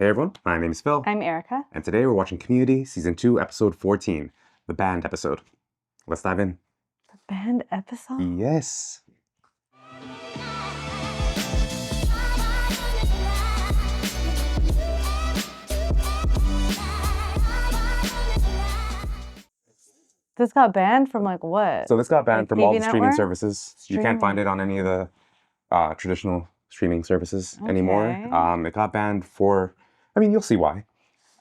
Hey everyone, my name is Phil. I'm Erika. And today we're watching Community Season 2, Episode 14, the band episode. Let's dive in. The band episode? Yes. This got banned from like what? So this got banned from all the streaming network? services. You can't find it on any of the traditional streaming services anymore. It got banned for, I mean, you'll see why.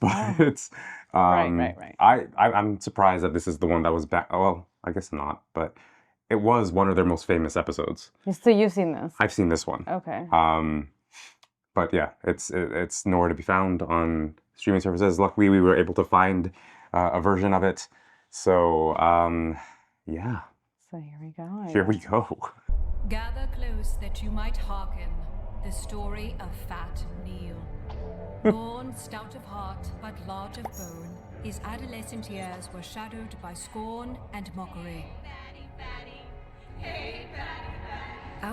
But it's... Right. I'm surprised that this is the one that was banned. Oh, well, I guess not, but it was one of their most famous episodes. So you've seen this? I've seen this one. Okay. But yeah, it's nowhere to be found on streaming services. Luckily, we were able to find a version of it. So, yeah. So here we go. Here we go. Gather close that you might hearken the story of Fat Neil. Born stout of heart but large of bone, his adolescent years were shadowed by scorn and mockery.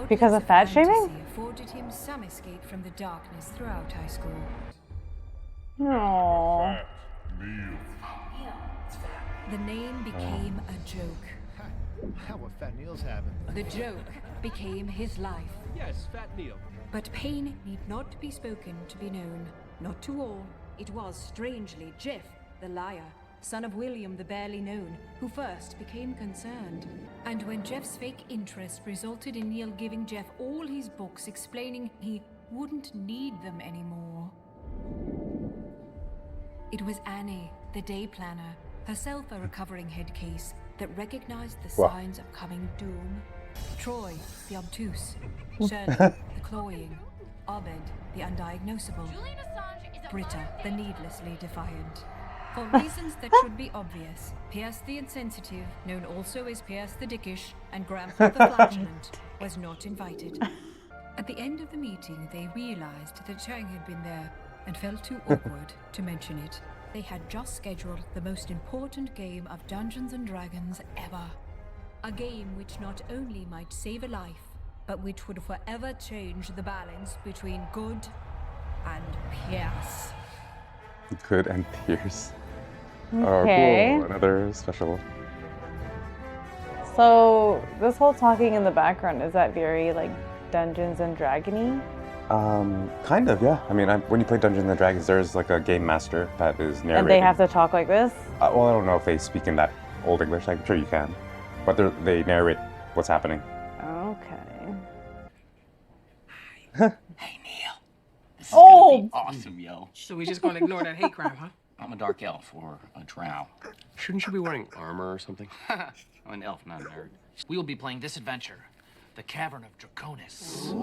Because of fat shaming? Afforded him some escape from the darkness throughout high school. Aww. The name became a joke. What Fat Neil's having? The joke became his life. Yes, Fat Neil. But pain need not be spoken to be known. Not to all. It was, strangely, Jeff, the liar, son of William the barely known, who first became concerned. And when Jeff's fake interest resulted in Neil giving Jeff all his books explaining he wouldn't need them anymore. It was Annie, the day planner, herself a recovering head case, that recognized the signs of coming doom. Troy, the obtuse. Shirley, the cloying. Abed, the undiagnosable. Britta, the needlessly defiant. For reasons that should be obvious, Pierce the insensitive, known also as Pierce the dickish, and Grandfather flatulent, was not invited. At the end of the meeting, they realized that Chang had been there, and felt too awkward to mention it. They had just scheduled the most important game of Dungeons and Dragons ever. A game which not only might save a life, but which would forever change the balance between good and Pierce. Good and Pierce. Okay. Oh, cool. Another special. So this whole talking in the background, is that very like Dungeons and Dragony? Kind of, yeah. I mean, when you play Dungeons and Dragons, there's like a game master that is narrating. And they have to talk like this? Well, I don't know if they speak in that Old English. I'm sure you can. But they narrate what's happening. Okay. Hey, Neil. This is gonna be awesome, yo. So we just gonna ignore that hate crime, huh? I'm a dark elf or a drow. Shouldn't you be wearing armor or something? I'm an elf, not a nerd. We will be playing this adventure, the Cavern of Draconis.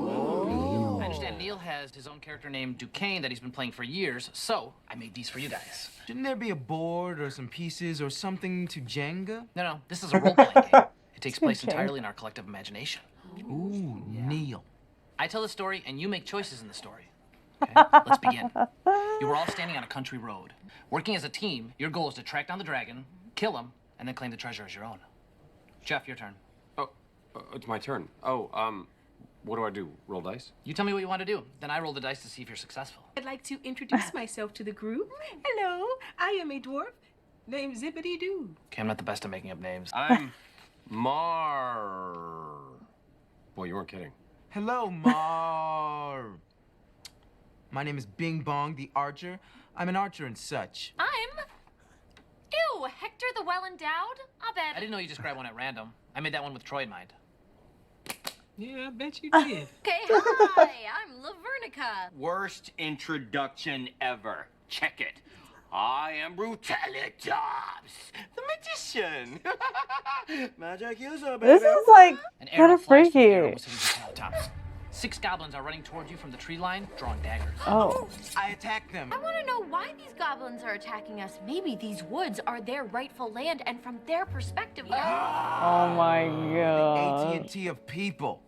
I understand Neil has his own character named Duquesne that he's been playing for years, so I made these for you guys. Shouldn't there be a board or some pieces or something to Jenga? No, this is a role-playing game. It takes place entirely in our collective imagination. Ooh, Neil. I tell the story, and you make choices in the story. Okay, let's begin. You were all standing on a country road. Working as a team, your goal is to track down the dragon, kill him, and then claim the treasure as your own. Jeff, your turn. Oh, it's my turn. Oh, what do I do? Roll dice? You tell me what you want to do. Then I roll the dice to see if you're successful. I'd like to introduce myself to the group. Hello, I am a dwarf named Zippity Doo. Okay, I'm not the best at making up names. I'm Mar. Boy, you weren't kidding. Hello, Mar. My name is Bing Bong the Archer. I'm an archer and such. Ew, Hector the Well-Endowed? I didn't know you just grabbed one at random. I made that one with Troy in mind. Yeah, I bet you did. Okay, hi, I'm Lavernica. Worst introduction ever. Check it. I am Brutalitops, the magician. Magic user, baby. This is like An kind arrow of flashed through the air, freaky. almost hitting the tops. 6 goblins are running towards you from the tree line, drawing daggers. Oh. I attack them. I want to know why these goblins are attacking us. Maybe these woods are their rightful land, and from their perspective, Oh my god. AT&T of people.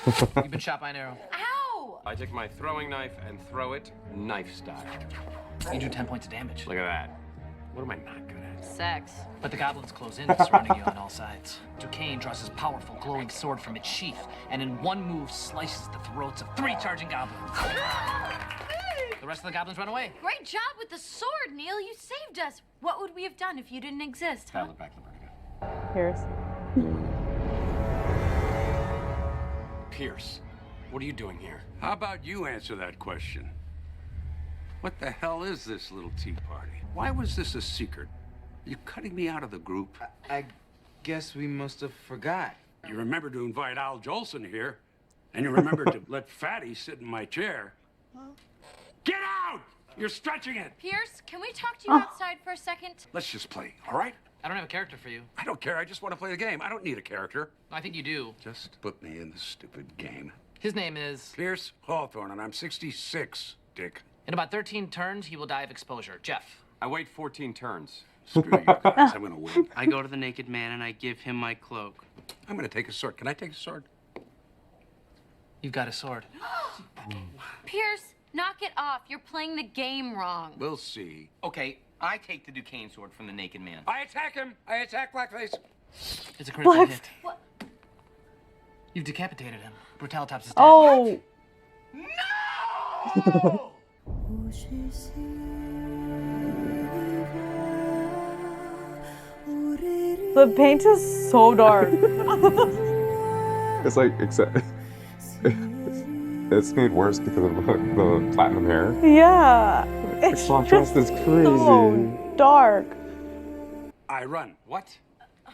You've been shot by an arrow. Ow! I take my throwing knife and throw it knife style. You do 10 points of damage. Look at that. What am I not good at? Sex. But the goblins close in, surrounding you on all sides. Duquesne draws his powerful, glowing sword from its sheath, and in one move slices the throats of 3 charging goblins. The rest of the goblins run away. Great job with the sword, Neil. You saved us. What would we have done if you didn't exist, huh? Dial it back, Erika. Pierce. Pierce, what are you doing here? How about you answer that question? What the hell is this little tea party? Why was this a secret? Are you cutting me out of the group? I guess we must have forgot. You remembered to invite Al Jolson here, and you remembered to let Fatty sit in my chair. Get out! You're stretching it! Pierce, can we talk to you outside for a second? Let's just play, all right? I don't have a character for you. I don't care. I just want to play the game. I don't need a character. I think you do. Just put me in the stupid game. His name is... Pierce Hawthorne, and I'm 66, Dick. In about 13 turns, he will die of exposure. Jeff. I wait 14 turns. Screw you guys. I'm gonna win. I go to the naked man and I give him my cloak. I'm gonna take a sword. Can I take a sword? You've got a sword. Pierce, knock it off. You're playing the game wrong. We'll see. Okay, I take the Duquesne sword from the naked man. I attack him. I attack Blackface. It's a critical What? hit. What? You've decapitated him. Brutalitops is dead. Oh. No! The paint is so dark. It's like, except it's made worse because of the platinum hair. Yeah. The It's contrast is just crazy. so dark. I run. What?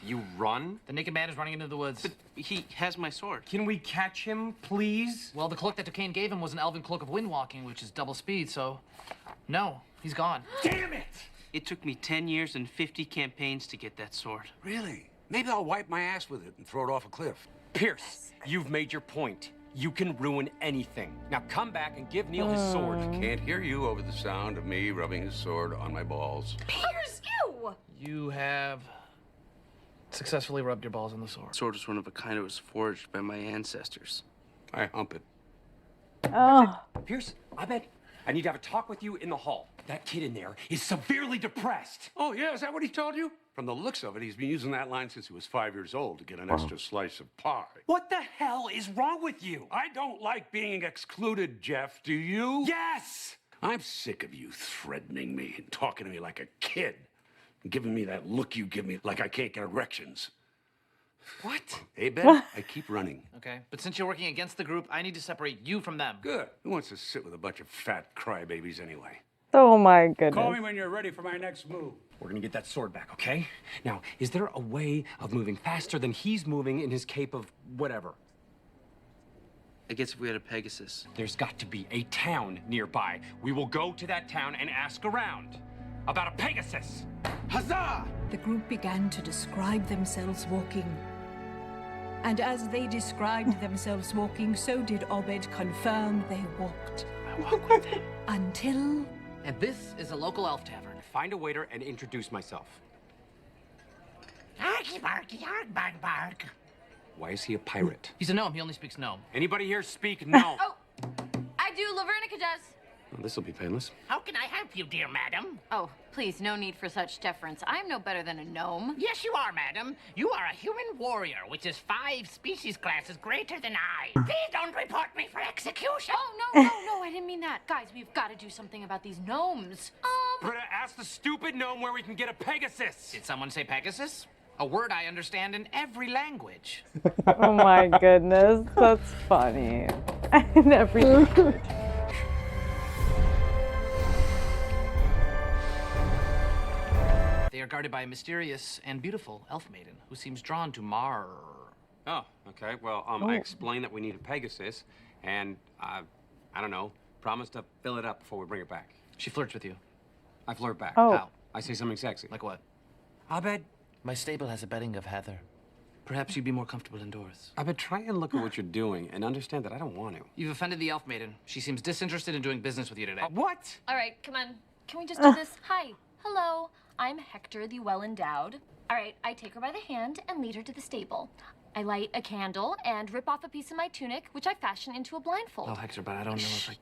You run? The naked man is running into the woods. But he has my sword. Can we catch him, please? Well, the cloak that Duquesne gave him was an elven cloak of wind walking, which is double speed, so... No, he's gone. Damn it! It took me 10 years and 50 campaigns to get that sword. Really? Maybe I'll wipe my ass with it and throw it off a cliff. Pierce, you've made your point. You can ruin anything. Now come back and give Neil his sword. Can't hear you over the sound of me rubbing his sword on my balls. Pierce, you! You have successfully rubbed your balls on the sword. The sword was one of a kind that was forged by my ancestors. I hump it. Oh. Pierce, Abed, I need to have a talk with you in the hall. That kid in there is severely depressed. Oh, yeah, is that what he told you? From the looks of it, he's been using that line since he was 5 years old to get an extra slice of pie. What the hell is wrong with you? I don't like being excluded, Jeff. Do you? Yes! I'm sick of you threatening me and talking to me like a kid. And giving me that look you give me like I can't get erections. What? Hey, Ben, I keep running. Okay, but since you're working against the group, I need to separate you from them. Good. Who wants to sit with a bunch of fat crybabies anyway? Oh my Call me goodness. when you're ready for my next move. We're gonna get that sword back, okay? Now, is there a way of moving faster than he's moving in his cape of whatever? I guess if we had a Pegasus. There's got to be a town nearby. We will go to that town and ask around about a Pegasus. Huzzah! The group began to describe themselves walking. And as they described themselves walking, so did Obed confirm they walked. I walk with him. Until... And this is a local elf tavern. Find a waiter and introduce myself. Arky barky, ark bark bark. Why is he a pirate? He's a gnome. He only speaks gnome. Anybody here speak no? Oh, I do. Lavernica does. Well, this will be painless. How can I help you, dear madam? Oh, please, no need for such deference. I'm no better than a gnome. Yes, you are, madam. You are a human warrior, which is 5 species classes greater than I. Please don't report me for execution. Oh, no, I didn't mean that. Guys, we've got to do something about these gnomes. Britta, ask the stupid gnome where we can get a Pegasus. Did someone say Pegasus? A word I understand in every language. Oh my goodness. That's funny. And everything. They are guarded by a mysterious and beautiful elf maiden who seems drawn to Mar. Oh, okay. Well, I explained that we need a Pegasus, and I don't know, promised to fill it up before we bring it back. She flirts with you. I flirt back. Oh. How? I say something sexy. Like what? Abed, My stable has a bedding of heather. Perhaps you'd be more comfortable indoors. Abed, try and look at what you're doing and understand that I don't want to. You've offended the elf maiden. She seems disinterested in doing business with you today. What? All right, come on. Can we just do this? Hi. Hello. I'm Hector, the well-endowed. All right, I take her by the hand and lead her to the stable. I light a candle and rip off a piece of my tunic, which I fashion into a blindfold. Oh, Hector, but I don't know if I...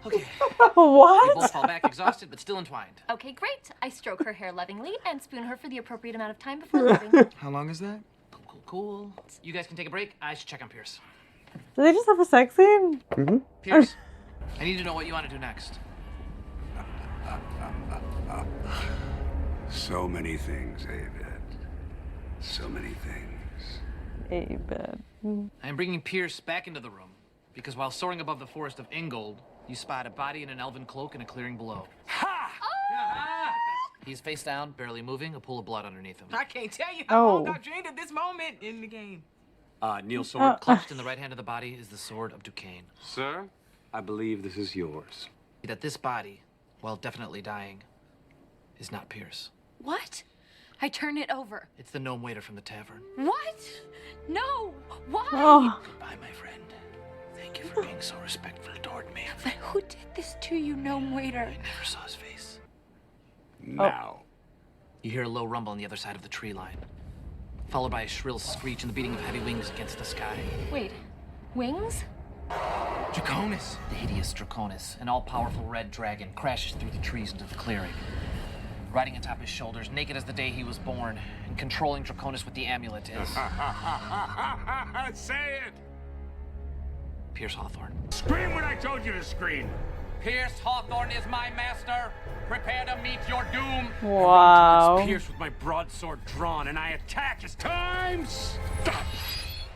Okay. What? We both fall back exhausted, but still entwined. Okay, great. I stroke her hair lovingly and spoon her for the appropriate amount of time before leaving. How long is that? Cool. You guys can take a break. I should check on Pierce. Do they just have a sex scene? Pierce, I need to know what you want to do next. So many things, David. So many things. David. I am bringing Pierce back into the room because while soaring above the forest of Ingold, you spot a body in an elven cloak in a clearing below. Ha! He's face down, barely moving, a pool of blood underneath him. I can't tell you how long I've dreamed of this moment in the game. Neil's sword. Clutched in the right hand of the body is the sword of Duquesne. Sir, I believe this is yours. That this body, while definitely dying, is not Pierce. What? I turn it over. It's the gnome waiter from the tavern. What? No! Why? Goodbye, my friend. Thank you for being so respectful toward me. But who did this to you, gnome waiter? I never saw his face. Now. You hear a low rumble on the other side of the tree line, followed by a shrill screech and the beating of heavy wings against the sky. Wait, wings? Draconis. The hideous Draconis, an all-powerful red dragon, crashes through the trees into the clearing. Riding atop his shoulders, naked as the day he was born, and controlling Draconis with the amulet is... Say it! Pierce Hawthorne. Scream when I told you to scream! Pierce Hawthorne is my master. Prepare to meet your doom. Wow. Pierce with my broadsword drawn, and I attack as time stop.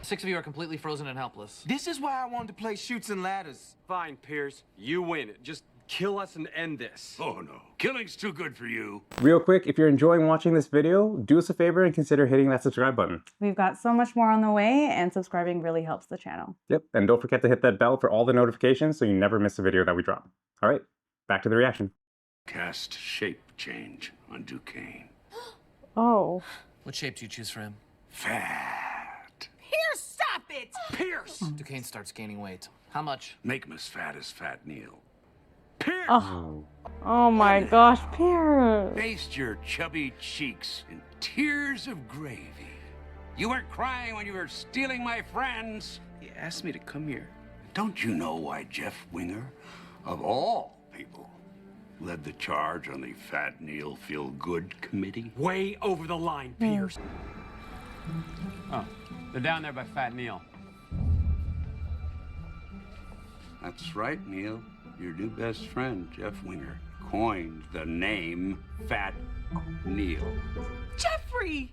6 of you are completely frozen and helpless. This is why I wanted to play Chutes and Ladders. Fine, Pierce. You win. Just kill us and end this. Oh no, killing's too good for you. Real quick, if you're enjoying watching this video, do us a favor and consider hitting that subscribe button. We've got so much more on the way, and subscribing really helps the channel. Yep, and don't forget to hit that bell for all the notifications so you never miss a video that we drop. All right, back to the reaction. Cast shape change on Duquesne. Oh. What shape do you choose for him? Fat. Pierce, stop it! Pierce! Duquesne starts gaining weight. How much? Make him as fat as Fat Neil. Pierce! Oh my gosh, Pierce. Baste your chubby cheeks in tears of gravy. You weren't crying when you were stealing my friends. He asked me to come here. Don't you know why Jeff Winger, of all people, led the charge on the Fat Neil Feel Good Committee? Way over the line, Pierce. Oh, they're down there by Fat Neil. That's right, Neil. Your new best friend, Jeff Winger, coined the name Fat Neil. Jeffrey!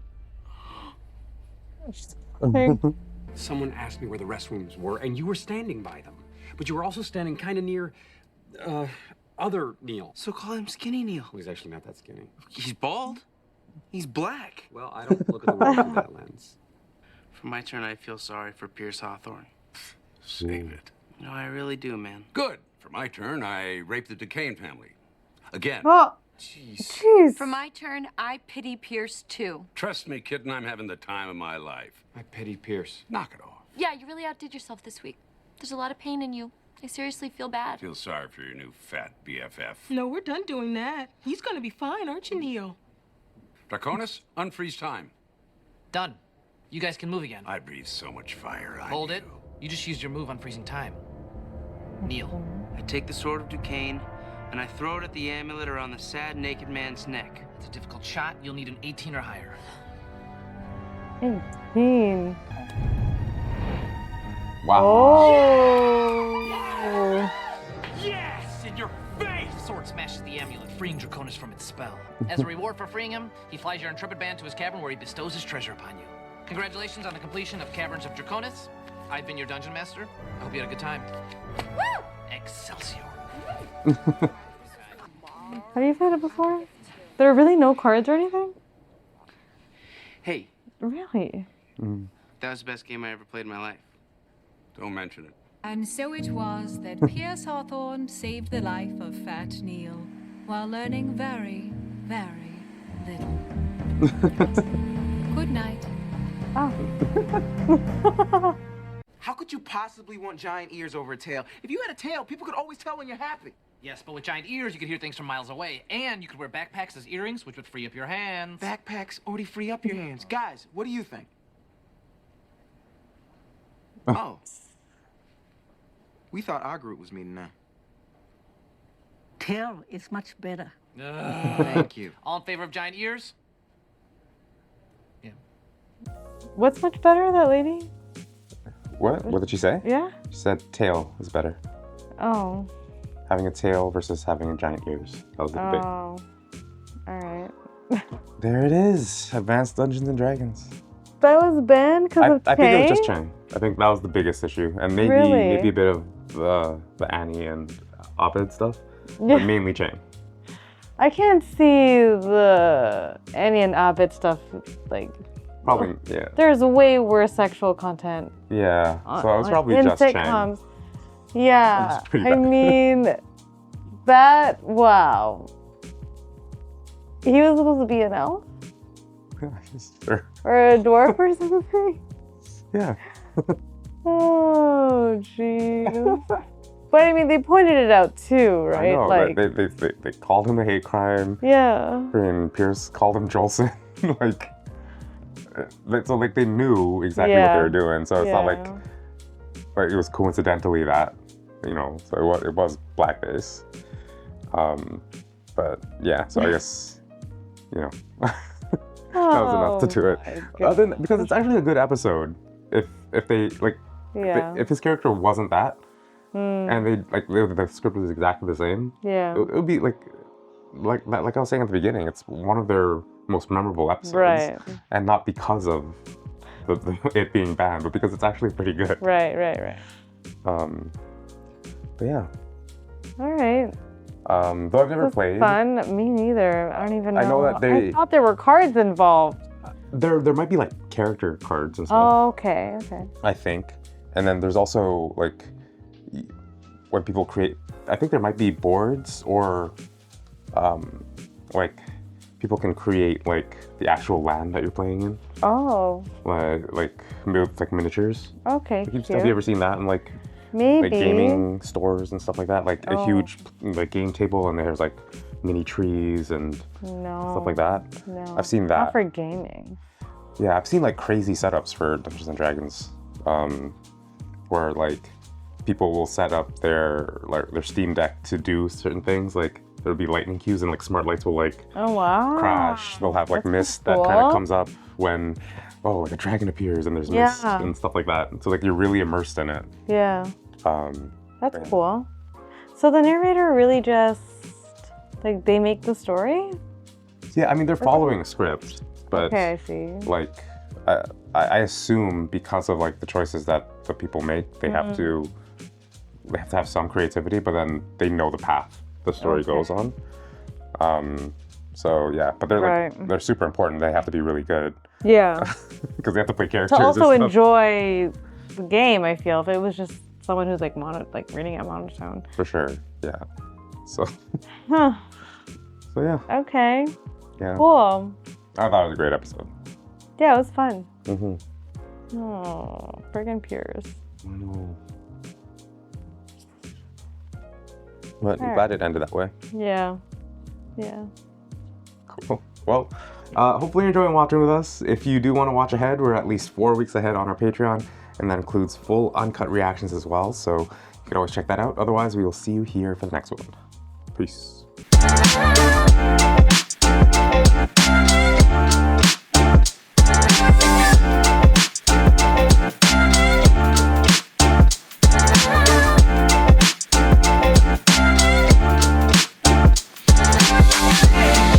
Someone asked me where the restrooms were, and you were standing by them. But you were also standing kind of near, other Neil. So call him Skinny Neil. Well, he's actually not that skinny. He's bald. He's black. Well, I don't look at the world through that lens. For my turn, I feel sorry for Pierce Hawthorne. Save it. No, I really do, man. Good. For my turn, I raped the Duquesne family. Again. Oh. Jeez. For my turn, I pity Pierce too. Trust me, kitten, I'm having the time of my life. I pity Pierce. Knock it off. Yeah, you really outdid yourself this week. There's a lot of pain in you. I seriously feel bad. Feel sorry for your new fat BFF. No, we're done doing that. He's gonna be fine, aren't you, Neil? Draconis, unfreeze time. Done. You guys can move again. I breathe so much fire on Hold you. it. You just used your move on freezing time. Neil. I take the sword of Duquesne, and I throw it at the amulet around the sad, naked man's neck. It's a difficult shot. You'll need an 18 or higher. 18. Wow. Oh. Yes! In your face! The sword smashes the amulet, freeing Draconis from its spell. As a reward for freeing him, he flies your intrepid band to his cavern where he bestows his treasure upon you. Congratulations on the completion of Caverns of Draconis. I've been your dungeon master. I hope you had a good time. Woo! Excelsior. Have you played it before? There are really no cards or anything? Hey, Really? that was the best game I ever played in my life. Don't mention it. And so it was that Pierce Hawthorne saved the life of Fat Neil while learning very, very little. Good night. Oh. How could you possibly want giant ears over a tail? If you had a tail, people could always tell when you're happy. Yes, but with giant ears, you could hear things from miles away. And you could wear backpacks as earrings, which would free up your hands. Backpacks already free up your hands. Guys, what do you think? Oh. We thought our group was meeting now. Tail is much better. Thank you. All in favor of giant ears? What's much better, that lady? What? What did she say? Yeah? She said tail is better. Oh. Having a tail versus having giant ears. That was the debate. Oh. Alright. There it is. Advanced Dungeons and Dragons. That was Ben because of I think it was just Chang? Chang. I think that was the biggest issue. And maybe Really? maybe a bit of the Annie and Abed stuff. Yeah. But mainly Chang. I can't see the Annie and Abed stuff, like... Probably, yeah. There's way worse sexual content. Yeah. So it was probably in just sitcoms. Chang. Yeah. That's pretty I bad. mean, that, wow. He was supposed to be an elf? Sure. Or a dwarf or something? Yeah. Oh, jeez. But I mean, they pointed it out too, right? I know, like, they called him a hate crime. yeah. And Pierce called him Jolson. So like they knew exactly what they were doing. So it's not like it was coincidentally that, you know, so it was blackface. But yeah, so I guess, you know, that was enough to do it. Other than, because it's actually a good episode. If they like, if his character wasn't that, and the script was exactly the same, it would be like I was saying at the beginning, it's one of their most memorable episodes, Right. And not because of it being banned, but because it's actually pretty good. Right. But yeah. All right. Though I've never played. Fun. Me neither. I don't even know. I know that I thought there were cards involved. There might be like character cards and stuff. Oh, okay. I think, and then there's also like when people create. I think there might be boards or like people can create like the actual land that you're playing in. Oh. Like miniatures. Okay. Have you cute. ever seen that in like Maybe gaming stores and stuff like that? Like a Oh. huge like game table and there's like mini trees and stuff like that. No. I've seen that. Not for gaming. Yeah, I've seen like crazy setups for Dungeons and Dragons, where like people will set up their Steam Deck to do certain things. Like there'll be lightning cues and like smart lights will like Oh wow. crash. They'll have like That's mist that cool. kind of comes up when like a dragon appears and there's mist and stuff like that. So like you're really immersed in it. Yeah. That's yeah. cool. So the narrator really just like they make the story? Yeah, I mean they're following a script, but Okay, I see. like I assume because of like the choices that the people make, they have to have some creativity, but then they know the path the story goes on. So yeah, but they're like they're super important. They have to be really good. Yeah. Because they have to play characters. To also and stuff. enjoy the game, I feel. If it was just someone who's like reading at monotone. For sure. Yeah. So. Huh. So yeah. Okay. Yeah. Cool. I thought it was a great episode. Yeah, it was fun. Mm-hmm. Oh, friggin' Pierce. I know. But I'm glad it ended that way. Yeah. Yeah. Cool. Well, hopefully you're enjoying watching with us. If you do want to watch ahead, we're at least 4 weeks ahead on our Patreon, and that includes full uncut reactions as well. So you can always check that out. Otherwise, we will see you here for the next one. Peace. Yeah.